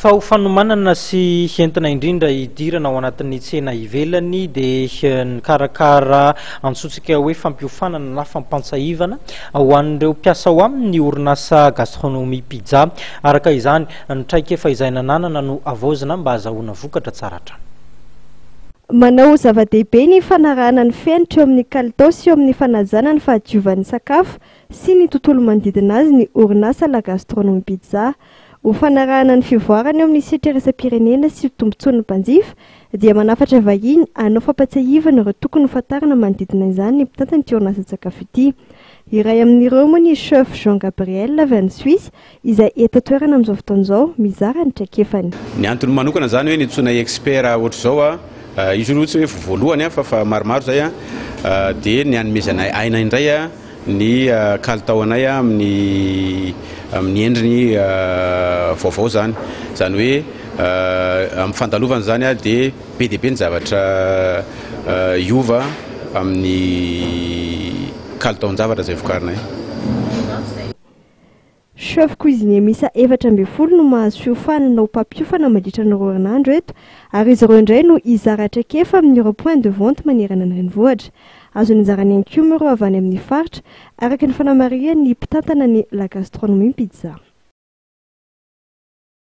fa ho fanomanana sy hentina indrindra idirana ao anatin'ny tsena ivelany dia nikarakara antsotsika hoe fampiofanana na fampantsahivana ho an'ireo mpiasa ao amin'ny orinasa gastronomie pizza. Araka izany nitraika efa izay nananana no avaozina mba azahoana vokatra tsaratra. Manao zava-dehibe ny fanarahana ny fenitra eo amin'ny kalitao sy eo amin'ny fanajana ny fahadiovan'ny sakafo sy ny tontolo manodidina azy ny orinasa la gastronomie pizza. Ho fanarahana ny fivoarana eo amin'ny setra iraisam-pirenena sy tombontsoan'ny mpanjifa dia manafatra vahiny hanao fampatsiahivana ireo tokony fantarina manodidina izany ny mpitantana ity orinasa-tsakafo ity. Iray amin'ireo moa ny chef Jean Gabriel avy any Suisse izay eto toerana amin'izao fotoan'izao mizara ny traikefany. Ny antony manokana zany hoe nitsona expert ohatr'izao izy io tsy hoe voalohany fa maromaro zay dia ny hanomezana aina indray ny kalitaonay amin'ny endriny vaovao zany hoe amin'ny fandalovana zany dia be dia be ny zavatra iova amin'ny kalitaon-javatra zay vokarinay. Chef cuisinier misa 7 no mahazo fiofanana ho mpampiofana mandritra ny herinandro eto ary izy ireo indray no izara traikefa amin'ireo point de vente manerana ny renivohitra. Azo nizarany ihany koa ireo avy any amin'ny faritra araka ny fanamarihany mpitantana ny la gastronomie pizza.